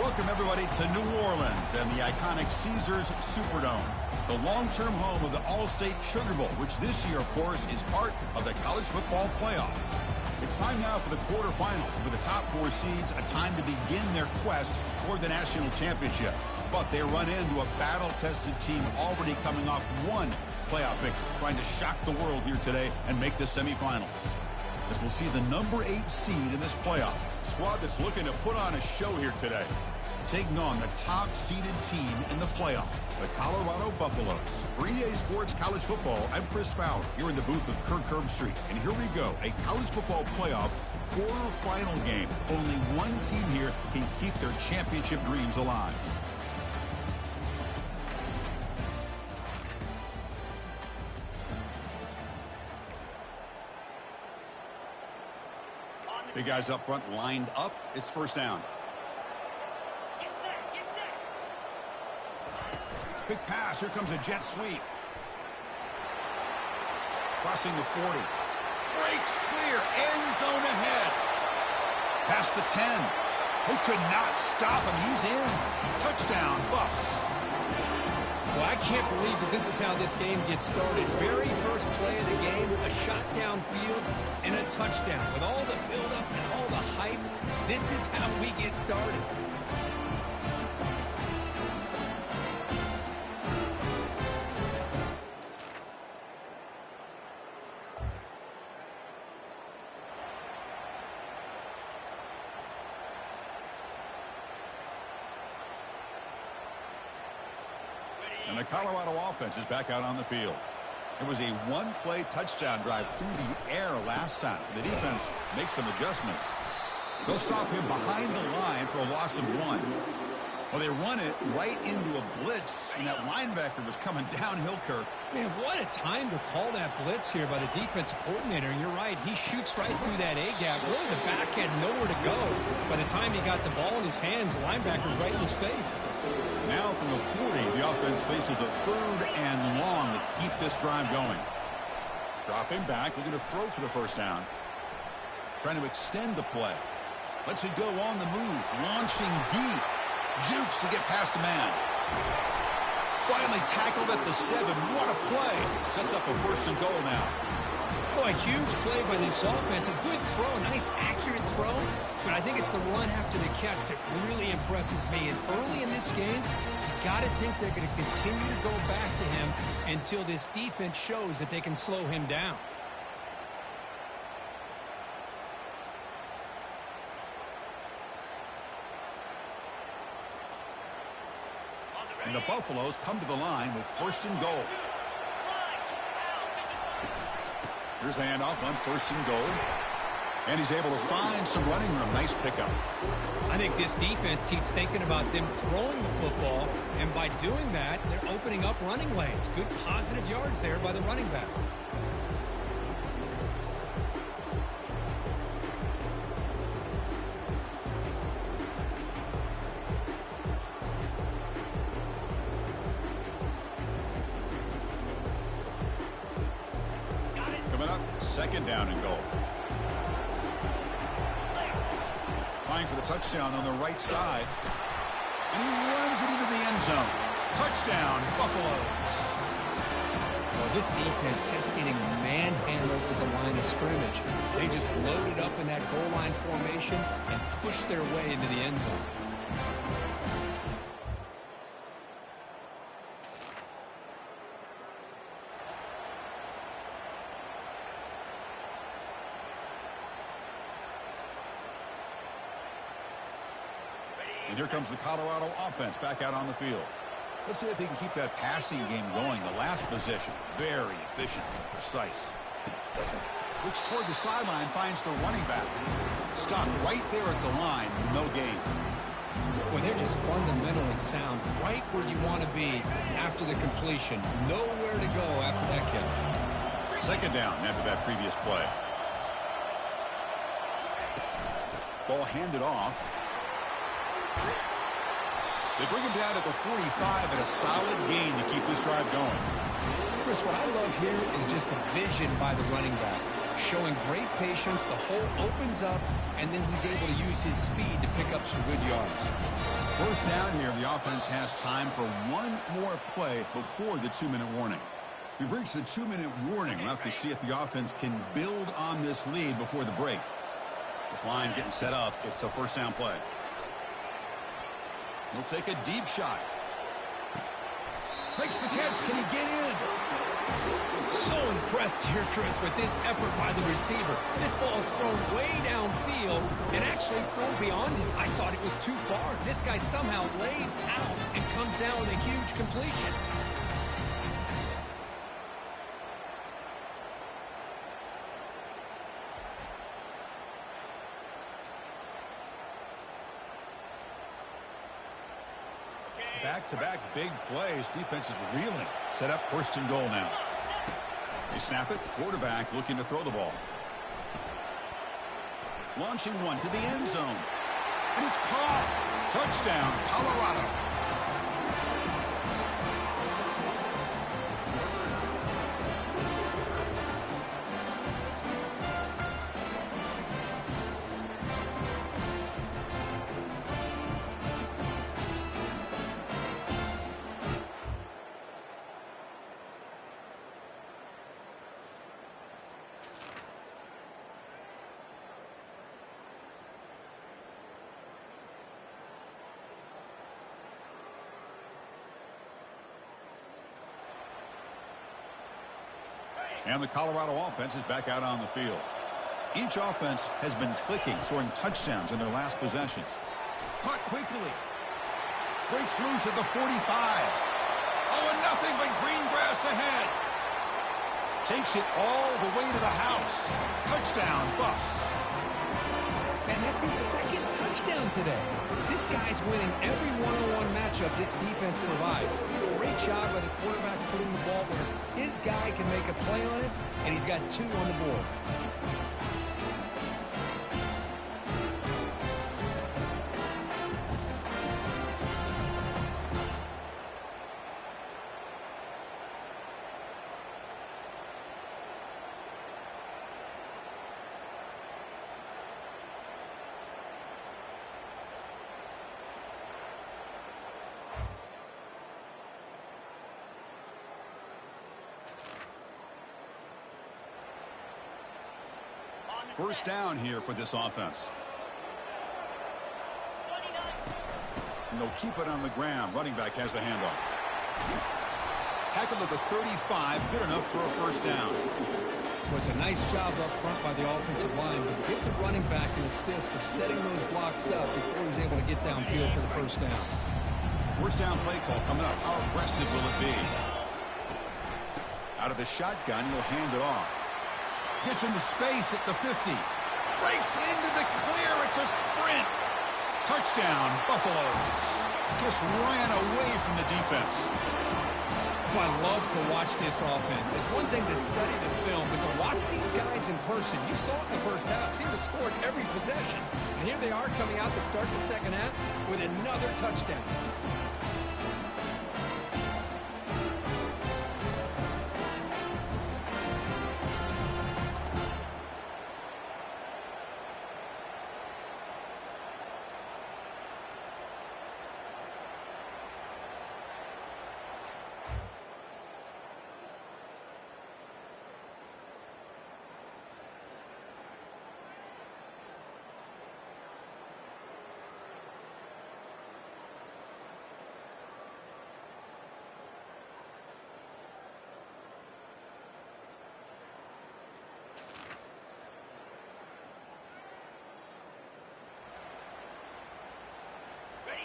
Welcome, everybody, to New Orleans and the iconic Caesars Superdome, the long-term home of the All-State Sugar Bowl, which this year, of course, is part of the college football playoff. It's time now for the quarterfinals, and for the top four seeds, a time to begin their quest toward the national championship. But they run into a battle-tested team already coming off one playoff victory, trying to shock the world here today and make the semifinals. As we'll see the number 8 seed in this playoff, squad that's looking to put on a show here today, taking on the top-seeded team in the playoff, the Colorado Buffaloes. For EA Sports College Football, I'm Chris Fowler, here in the booth with Kirk Herbstreit. And here we go, a college football playoff quarterfinal game. Only one team here can keep their championship dreams alive. Big guys up front lined up. It's first down. Big pass. Here comes a jet sweep. Crossing the 40. Breaks clear. End zone ahead. Past the 10. Who could not stop him? He's in. Touchdown, Buffs. Well, I can't believe that this is how this game gets started. Very first play of the game, a shot downfield and a touchdown. With all the buildup and all the hype, this is how we get started. And the Colorado offense is back out on the field. It was a one-play touchdown drive through the air last time. The defense makes some adjustments. They'll stop him behind the line for a loss of 1. Well, they run it right into a blitz, and that linebacker was coming downhill, Kirk. Man, what a time to call that blitz here by the defensive coordinator. And you're right, he shoots right through that A-gap. Really, the back had nowhere to go. By the time he got the ball in his hands, the linebacker's right in his face. Now from the 40, the offense faces a 3rd and long to keep this drive going. Dropping back, looking to throw for the first down. Trying to extend the play. Lets it go on the move, launching deep. Jukes to get past a man. Finally tackled at the 7. What a play. Sets up a 1st and goal now. Oh, a huge play by this offense. A good throw, a nice accurate throw. But I think it's the run after the catch that really impresses me. And early in this game, you got to think they're going to continue to go back to him until this defense shows that they can slow him down. And the Buffaloes come to the line with 1st and goal. Here's the handoff on 1st and goal. And he's able to find some running room. Nice pickup. I think this defense keeps thinking about them throwing the football, and by doing that, they're opening up running lanes. Good positive yards there by the running back. Coming up, 2nd down and goal. Trying for the touchdown on the right side. And he runs it into the end zone. Touchdown, Buffaloes. Well, this defense just getting manhandled at the line of scrimmage. They just loaded up in that goal line formation and pushed their way into the end zone. And here comes the Colorado offense back out on the field. Let's see if they can keep that passing game going. The last possession, very efficient and precise. Looks toward the sideline, finds the running back. Stopped right there at the line, no gain. Well, they're just fundamentally sound, right where you want to be after the completion. Nowhere to go after that catch. 2nd down after that previous play. Ball handed off. They bring him down at the 45 and a solid gain to keep this drive going. Chris, what I love here is just the vision by the running back. showing great patience. The hole opens up, and then he's able to use his speed to pick up some good yards. First down here, the offense has time for one more play before the 2-minute warning. We've reached the 2-minute warning. We'll have to see if the offense can build on this lead before the break. This line getting set up. It's a first down play. He'll take a deep shot. Makes the catch. Can he get in? So impressed here, Chris, with this effort by the receiver. This ball's thrown way downfield, and actually it's thrown beyond him. I thought it was too far. This guy somehow lays out and comes down with a huge completion. Back-to-back big plays. Defense is reeling. Set up first and goal now. They snap it. Quarterback looking to throw the ball. Launching one to the end zone. And it's caught. Touchdown, Colorado. And the Colorado offense is back out on the field. Each offense has been clicking, scoring touchdowns in their last possessions. Caught quickly. Breaks loose at the 45. Oh, and nothing but green grass ahead. Takes it all the way to the house. Touchdown, Buffs. And that's his second touchdown today. This guy's winning every one-on-one matchup this defense provides. Great job by the quarterback putting the ball where his guy can make a play on it, and he's got 2 on the board. First down here for this offense. And they'll keep it on the ground. Running back has the handoff. Tackled at the 35. Good enough for a first down. Was a nice job up front by the offensive line, but give the running back an assist for setting those blocks up before he's able to get downfield for the first down. First down play call coming up. How aggressive will it be? Out of the shotgun, he'll hand it off. Gets into space at the 50. Breaks into the clear. It's a sprint. Touchdown, Buffaloes. Just ran away from the defense. I love to watch this offense. It's one thing to study the film, but to watch these guys in person, you saw it in the first half, seemed to score every possession. And here they are coming out to start the second half with another touchdown.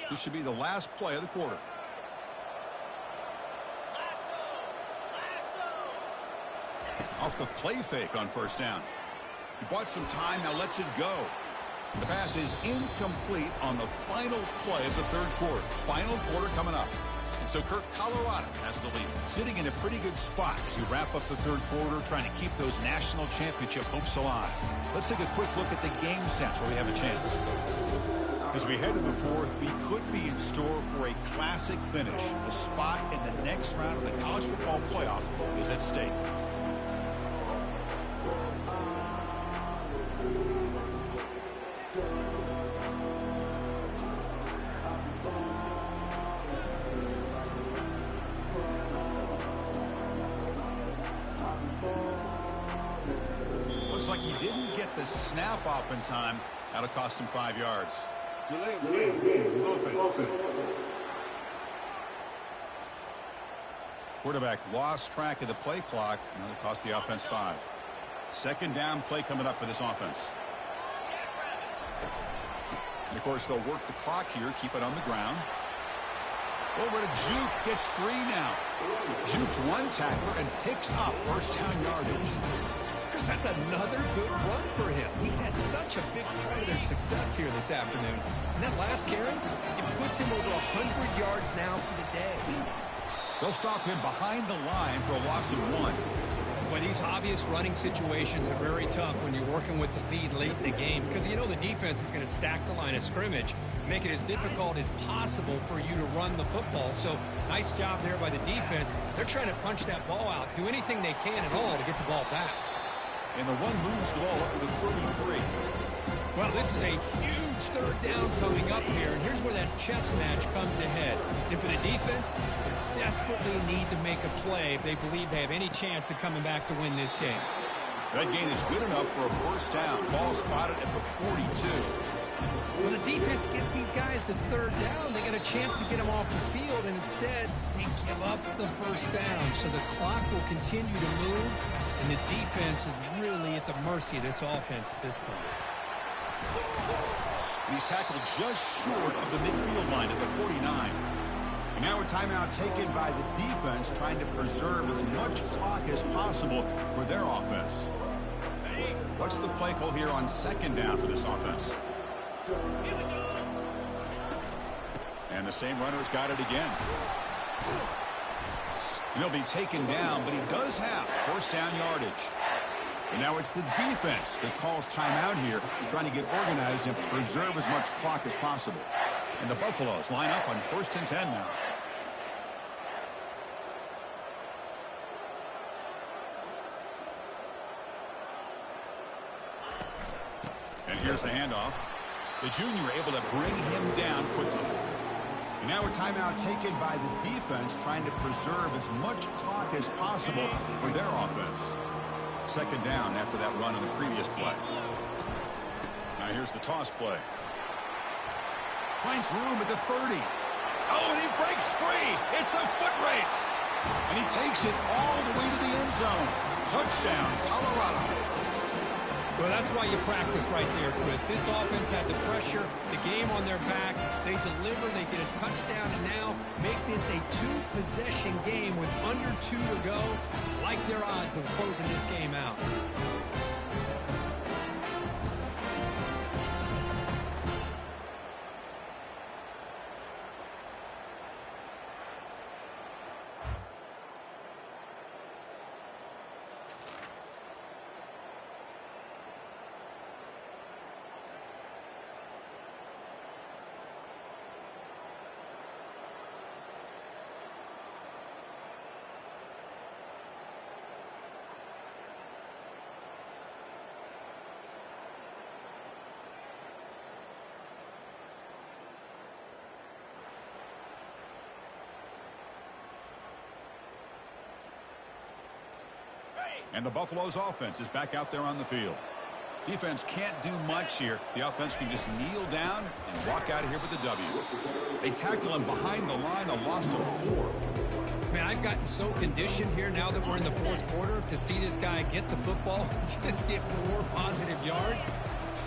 This should be the last play of the quarter. Off the play fake on first down. He bought some time, now lets it go. The pass is incomplete on the final play of the third quarter. Final quarter coming up. And so, Kirk, Colorado has the lead. Sitting in a pretty good spot as we wrap up the third quarter, trying to keep those national championship hopes alive. Let's take a quick look at the game stats where we have a chance. As we head to the fourth, we could be in store for a classic finish. The spot in the next round of the college football playoff is at stake. Looks like he didn't get the snap off in time. That'll cost him 5 yards. Quarterback lost track of the play clock, and it'll cost the offense 5. Second down play coming up for this offense. And, of course, they'll work the clock here, keep it on the ground. Over to Juke, gets 3 now. Juke one tackler and picks up first down yardage. Chris, that's another good run for him. He's had such a big part of their success here this afternoon. And that last carry, it puts him over 100 yards now for the day. They'll stop him behind the line for a loss of 1. But these obvious running situations are very tough when you're working with the lead late in the game, because you know the defense is going to stack the line of scrimmage, make it as difficult as possible for you to run the football. So nice job there by the defense. They're trying to punch that ball out, do anything they can at all to get the ball back. And the run moves the ball up to the 33. Well, this is a huge third down coming up here, and here's where that chess match comes to head. And for the defense, they desperately need to make a play if they believe they have any chance of coming back to win this game. That gain is good enough for a first down. Ball spotted at the 42. Well, the defense gets these guys to third down. They got a chance to get them off the field, and instead they give up the first down. So the clock will continue to move, and the defense is really at the mercy of this offense at this point. He's tackled just short of the midfield line at the 49. And now a timeout taken by the defense, trying to preserve as much clock as possible for their offense. What's the play call here on second down for this offense? And the same runner's got it again. And he'll be taken down, but he does have first down yardage. And now it's the defense that calls timeout here, trying to get organized and preserve as much clock as possible. And the Buffaloes line up on 1st and 10 now. And here's the handoff. The junior able to bring him down quickly. And now a timeout taken by the defense, trying to preserve as much clock as possible for their offense. Second down after that run on the previous play. Now here's the toss play. Finds room at the 30. Oh, and he breaks free. It's a foot race. And he takes it all the way to the end zone. Touchdown, Colorado. Well, that's why you practice right there, Chris. This offense had the pressure, the game on their back. They deliver, they get a touchdown, and now make this a 2-possession game with under 2 to go. Like their odds of closing this game out. And the Buffaloes offense is back out there on the field. Defense can't do much here. The offense can just kneel down and walk out of here with a W. They tackle him behind the line, a loss of 4. Man, I've gotten so conditioned here now that we're in the fourth quarter to see this guy get the football, just get more positive yards.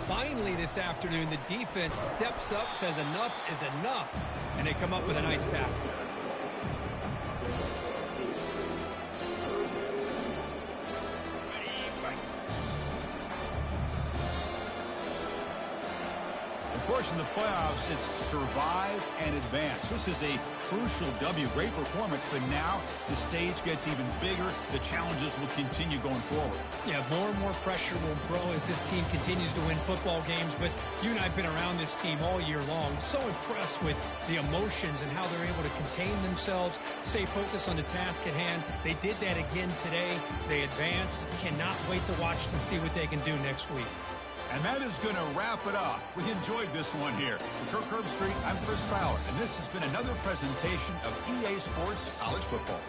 Finally this afternoon, the defense steps up, says enough is enough, and they come up with a nice tackle. Of course, in the playoffs, it's survive and advance. This is a crucial W. Great performance, but now the stage gets even bigger. The challenges will continue going forward. Yeah, more and more pressure will grow as this team continues to win football games. But you and I have been around this team all year long. So impressed with the emotions and how they're able to contain themselves, stay focused on the task at hand. They did that again today. They advance. Cannot wait to watch them see what they can do next week. And that is going to wrap it up. We enjoyed this one here. For Kirk Herbstreit, I'm Chris Fowler, and this has been another presentation of EA Sports College Football.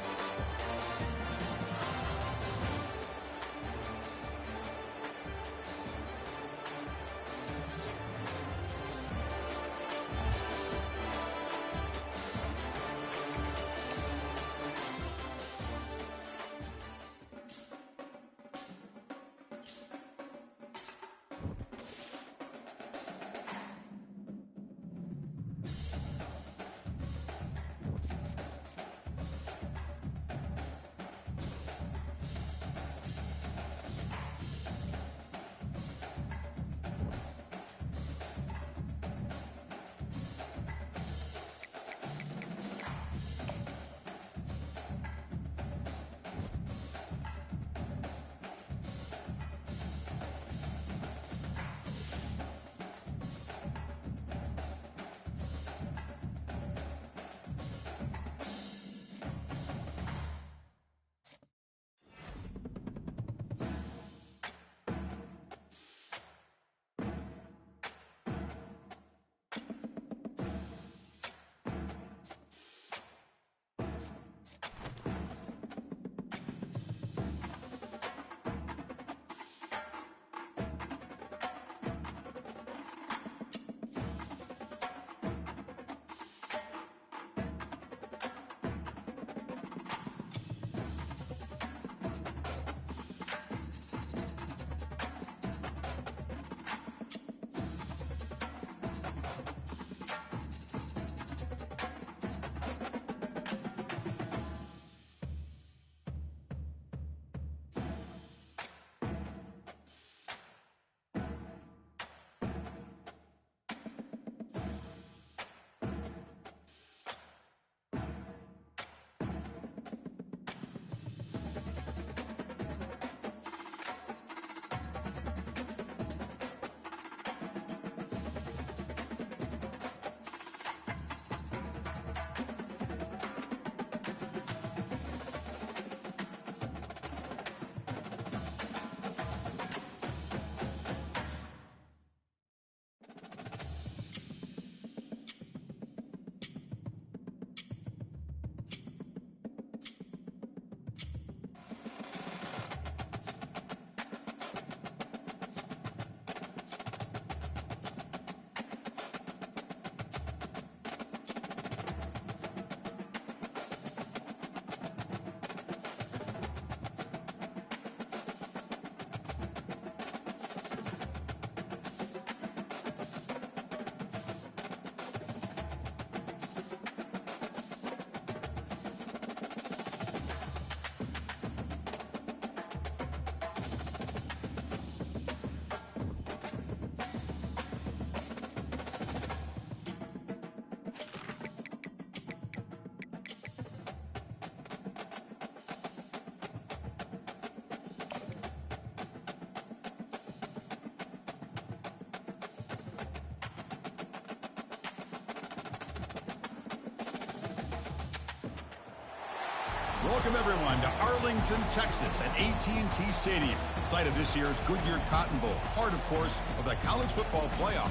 Welcome, everyone, to Arlington, Texas at AT&T Stadium, site of this year's Goodyear Cotton Bowl, part, of course, of the college football playoff.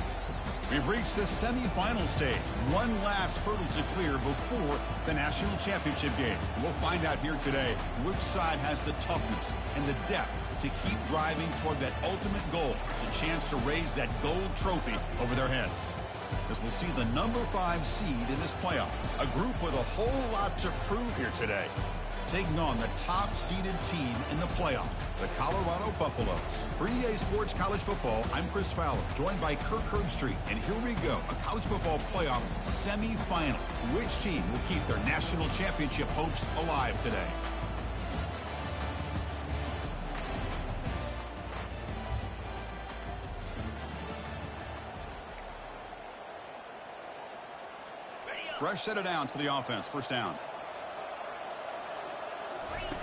We've reached the semifinal stage, one last hurdle to clear before the national championship game. And we'll find out here today which side has the toughness and the depth to keep driving toward that ultimate goal, the chance to raise that gold trophy over their heads. As we'll see the number 5 seed in this playoff, a group with a whole lot to prove here today, taking on the top-seeded team in the playoff, the Colorado Buffaloes. For EA Sports College Football, I'm Chris Fowler, joined by Kirk Herbstreit, and here we go, a college football playoff semifinal. Which team will keep their national championship hopes alive today? Fresh set of downs for the offense. First down.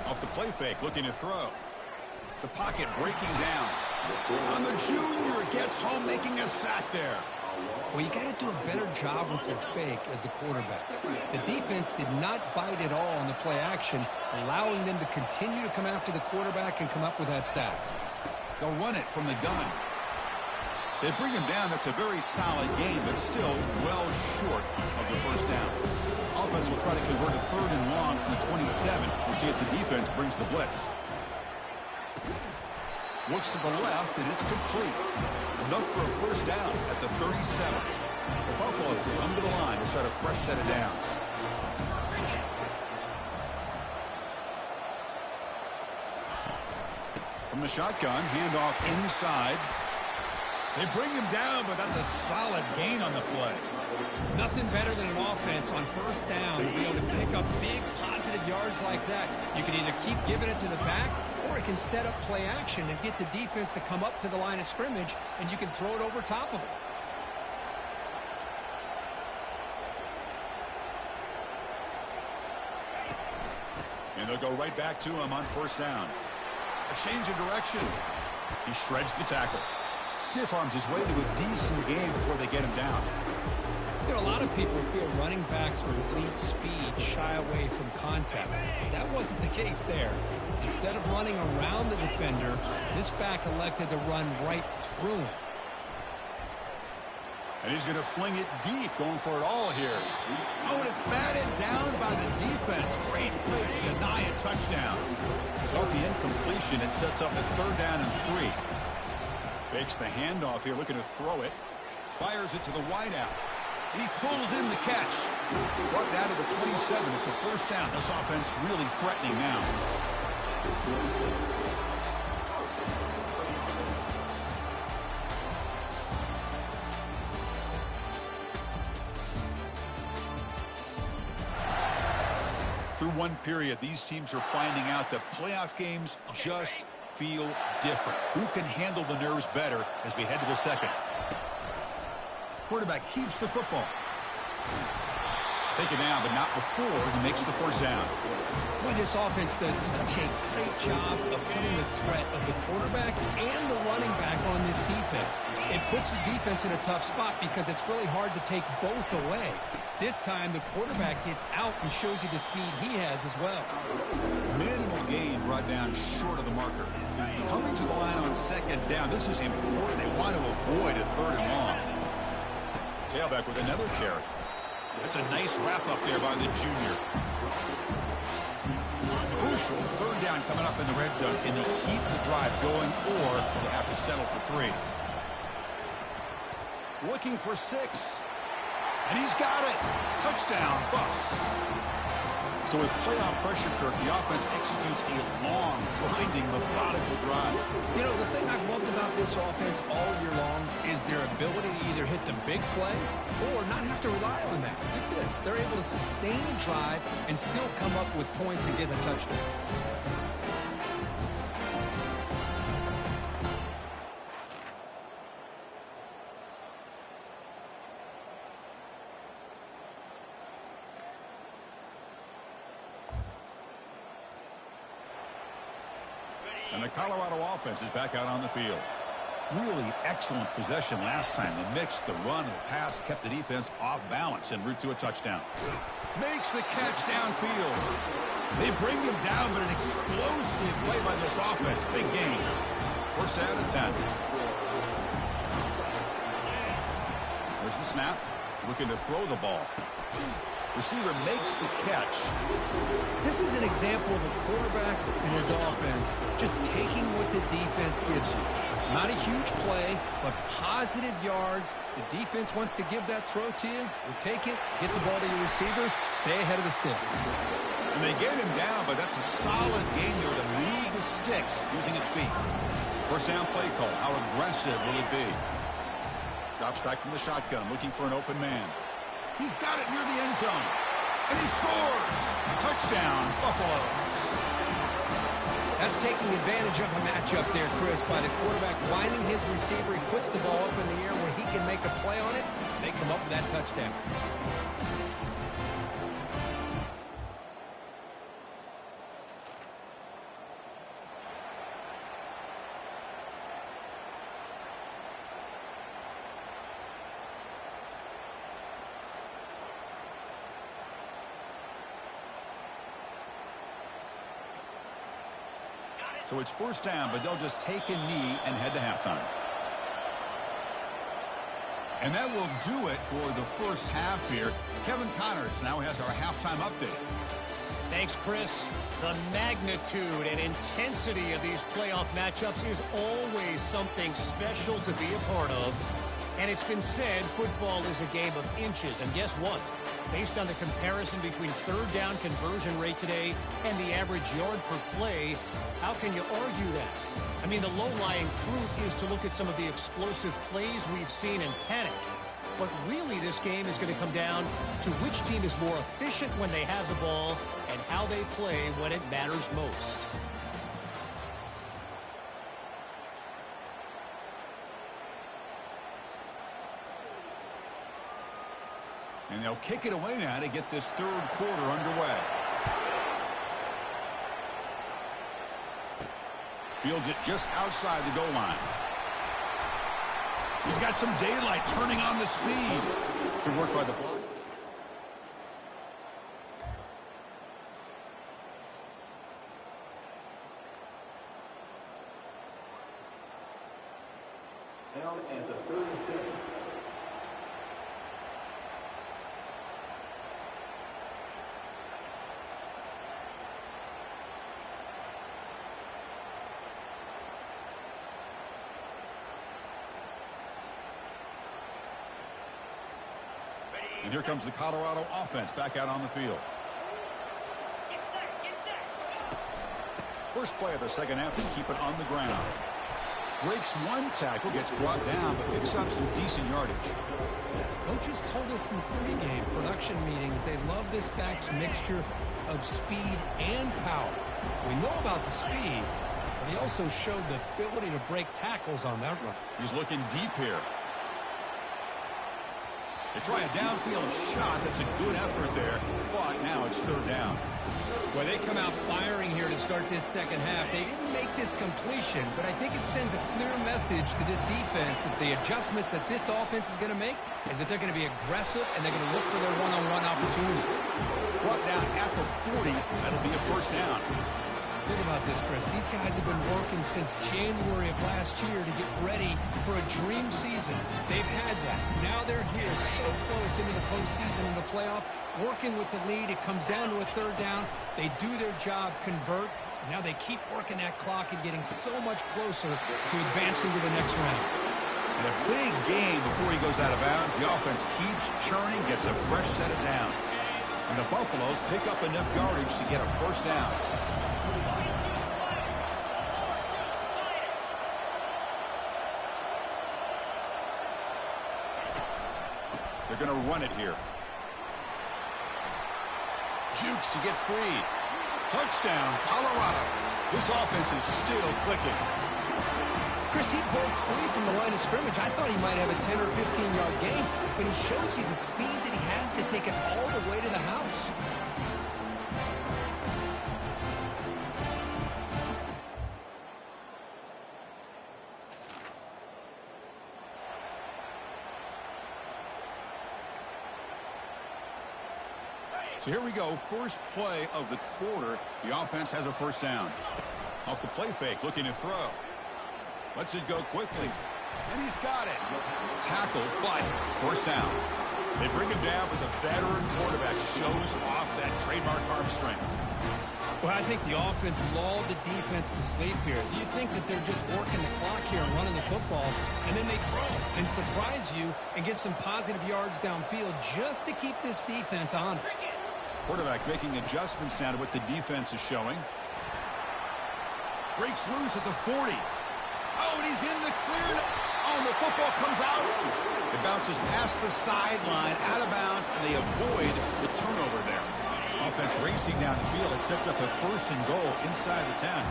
Off the play fake, looking to throw. The pocket breaking down. On the junior, gets home, making a sack there. Well, you got to do a better job with your fake as the quarterback. The defense did not bite at all on the play action, allowing them to continue to come after the quarterback and come up with that sack. They'll run it from the gun. They bring him down. That's a very solid gain, but still well short of the first down. Offense will try to convert a 3rd and long from the 27. We'll see if the defense brings the blitz. Looks to the left, and it's complete. Enough for a first down at the 37. The Buffaloes come to the line to start a fresh set of downs. From the shotgun, handoff inside. They bring him down, but that's a solid gain on the play. Nothing better than an offense on first down to be able to pick up big positive yards like that. You can either keep giving it to the back, or it can set up play action and get the defense to come up to the line of scrimmage, and you can throw it over top of it. And they'll go right back to him on first down. A change of direction. He shreds the tackle. Stiff arms his way to a decent game before they get him down. You know, a lot of people feel running backs with elite speed shy away from contact. But that wasn't the case there. Instead of running around the defender, this back elected to run right through him. And he's going to fling it deep, going for it all here. Oh, and it's batted down by the defense. Great play to deny a touchdown. Without the incompletion, it sets up a 3rd down and 3. Fakes the handoff here, looking to throw it. Fires it to the wideout. And he pulls in the catch. Brought down to the 27. It's a first down. This offense really threatening now. Through one period, these teams are finding out that playoff games just feel different. Who can handle the nerves better as we head to the second? Quarterback keeps the football. Taken down, but not before he makes the first down. Boy, this offense does such a great job of putting the threat of the quarterback and the running back on this defense. It puts the defense in a tough spot because it's really hard to take both away. This time, the quarterback gets out and shows you the speed he has as well. Minimal gain brought down short of the marker. Coming to the line on second down, this is important. They want to avoid a 3rd and long. Tailback with another carry. That's a nice wrap up there by the junior. Crucial 3rd down coming up in the red zone. Can they keep the drive going, or do they have to settle for 3? Looking for 6. And he's got it. Touchdown, Buffs. So with playoff pressure, Kirk, the offense executes a long, grinding, methodical drive. You know, the thing I've loved about this offense all year long is their ability to either hit the big play or not have to rely on that. Look at this. They're able to sustain a drive and still come up with points and get a touchdown. And the Colorado offense is back out on the field. Really excellent possession last time. The mix, the run, the pass kept the defense off balance en route to a touchdown. Makes the catch downfield. They bring him down, but an explosive play by this offense. Big gain. First down and 10. There's the snap. Looking to throw the ball. Receiver makes the catch. This is an example of a quarterback and his offense just taking what the defense gives you. Not a huge play, but positive yards. The defense wants to give that throw to you. You take it, get the ball to your receiver, stay ahead of the sticks. And they get him down, but that's a solid game there to move the sticks using his feet. First down play call. How aggressive will it be? Drops back from the shotgun, looking for an open man. He's got it near the end zone. And he scores! Touchdown, Buffaloes. That's taking advantage of a matchup there, Chris, by the quarterback finding his receiver. He puts the ball up in the air where he can make a play on it. They come up with that touchdown. So it's first down, but they'll just take a knee and head to halftime. And that will do it for the first half here. Kevin Connors now has our halftime update. Thanks, Chris. The magnitude and intensity of these playoff matchups is always something special to be a part of. And it's been said football is a game of inches. And guess what? Based on the comparison between third down conversion rate today and the average yard per play, how can you argue that? I mean, the low-lying fruit is to look at some of the explosive plays we've seen and panic. But really, this game is going to come down to which team is more efficient when they have the ball and how they play when it matters most. And they'll kick it away now to get this third quarter underway. Fields it just outside the goal line. He's got some daylight turning on the speed. Good work by the block. Down at the 36. And here comes the Colorado offense back out on the field. First play of the second half, they keep it on the ground. Breaks one tackle, gets brought down, but picks up some decent yardage. Coaches told us in pregame production meetings they love this back's mixture of speed and power. We know about the speed, but he also showed the ability to break tackles on that run. He's looking deep here. They try a downfield shot. That's a good effort there, but now it's third down. Well, they come out firing here to start this second half. They didn't make this completion, but I think it sends a clear message to this defense that the adjustments that this offense is going to make is that they're going to be aggressive and they're going to look for their one-on-one opportunities. Brought down at the 40. That'll be a first down. Think about this, Chris. These guys have been working since January of last year to get ready for a dream season. They've had that. Now they're here so close into the postseason and the playoff, working with the lead. It comes down to a third down. They do their job, convert. Now they keep working that clock and getting so much closer to advancing to the next round. And a big game before he goes out of bounds. The offense keeps churning, gets a fresh set of downs. And the Buffaloes pick up enough yardage to get a first down. They're going to run it here. Jukes to get free. Touchdown, Colorado. This offense is still clicking. Chris, he broke free from the line of scrimmage. I thought he might have a 10 or 15-yard gain, but he shows you the speed that he has to take it all the way to the house. So here we go. First play of the quarter. The offense has a first down. Off the play fake, looking to throw. Lets it go quickly. And he's got it. Tackle, but first down. They bring him down, but the veteran quarterback shows off that trademark arm strength. Well, I think the offense lulled the defense to sleep here. You think that they're just working the clock here and running the football, and then they throw and surprise you and get some positive yards downfield just to keep this defense honest. Quarterback making adjustments now to what the defense is showing. Breaks loose at the 40. Oh, and he's in the clear. Oh, and the football comes out. It bounces past the sideline, out of bounds, and they avoid the turnover there. Offense racing down the field. It sets up a first and goal inside the 10.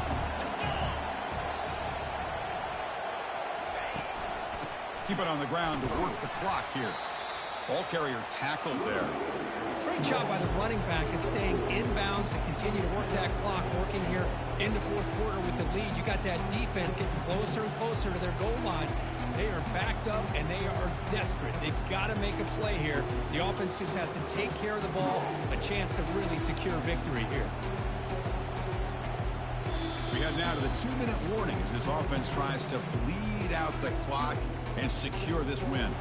Keep it on the ground to work the clock here. Ball carrier tackled there. Great job by the running back is staying inbounds to continue to work that clock, working here in the fourth quarter with the lead. You got that defense getting closer and closer to their goal line. They are backed up, and they are desperate. They've got to make a play here. The offense just has to take care of the ball, a chance to really secure victory here. We head now to the 2-minute warning as this offense tries to bleed out the clock and secure this win.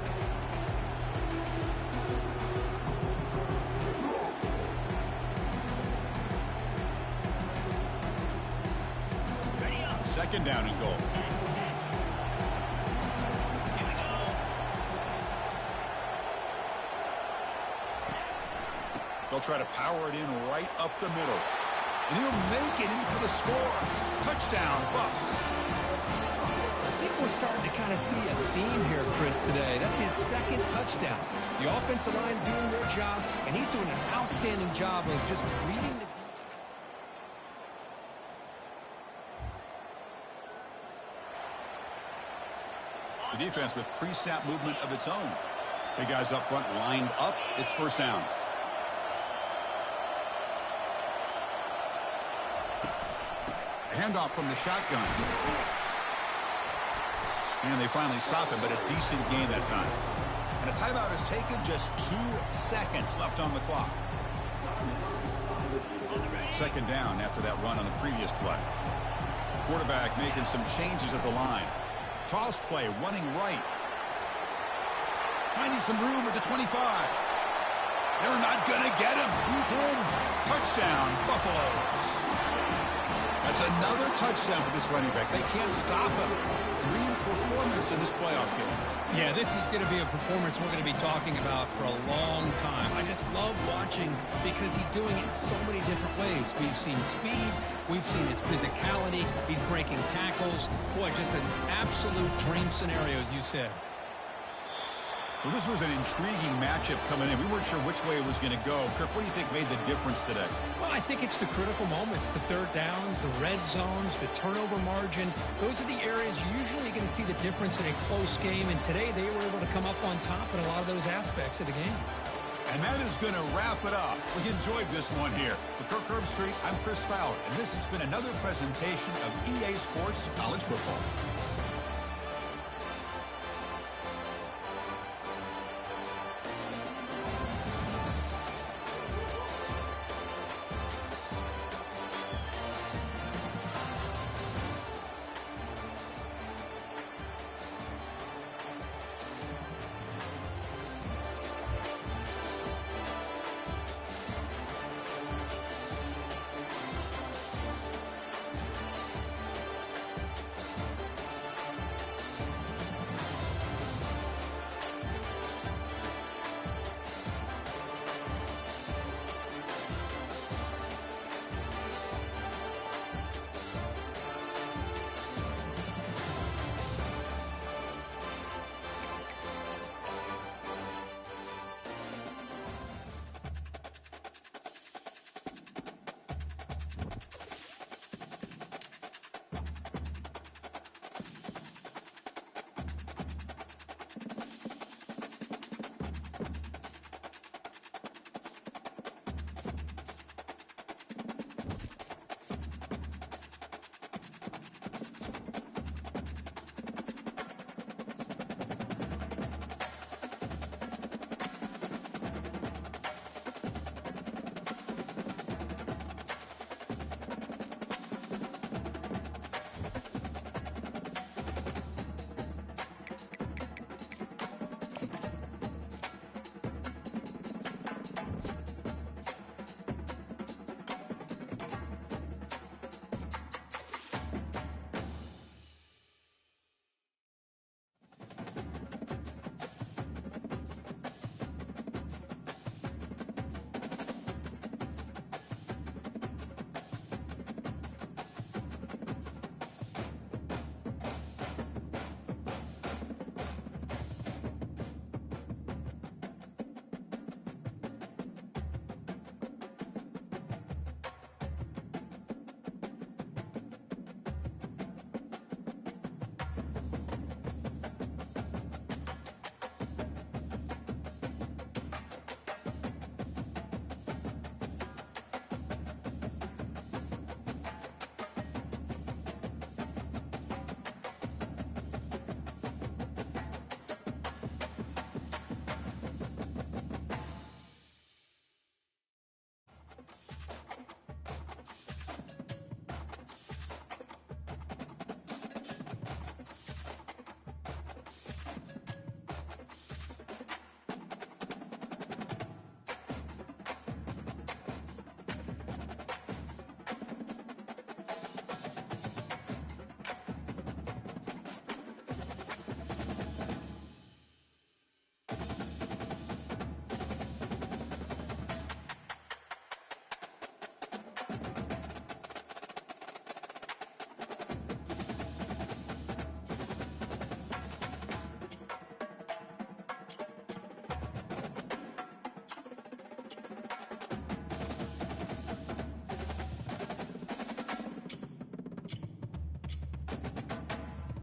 second down and goal. They'll try to power it in right up the middle. And he'll make it in for the score. Touchdown, Buffs. I think we're starting to kind of see a theme here, Chris, today. That's his second touchdown. The offensive line doing their job, and he's doing an outstanding job of just reading the defense with pre-snap movement of its own. Big guys up front lined up. It's first down. Handoff from the shotgun. And they finally stop it, but a decent gain that time. And a timeout is taken, just 2 seconds left on the clock. Second down after that run on the previous play. Quarterback making some changes at the line. Toss play, running right. Finding some room at the 25. They're not going to get him. He's in. Touchdown, Buffaloes. That's another touchdown for this running back. They can't stop him. Dream performance in this playoff game. Yeah, this is going to be a performance we're going to be talking about for a long time. I just love watching because he's doing it in so many different ways. We've seen speed. We've seen his physicality. He's breaking tackles. Boy, just an absolute dream scenario, as you said. Well, this was an intriguing matchup coming in. We weren't sure which way it was going to go. Kirk, what do you think made the difference today? Well, I think it's the critical moments, the third downs, the red zones, the turnover margin. Those are the areas you're usually going to see the difference in a close game. And today they were able to come up on top in a lot of those aspects of the game. And that is going to wrap it up. We enjoyed this one here. For Kirk Herbstreit, I'm Chris Fowler, and this has been another presentation of EA Sports College Football.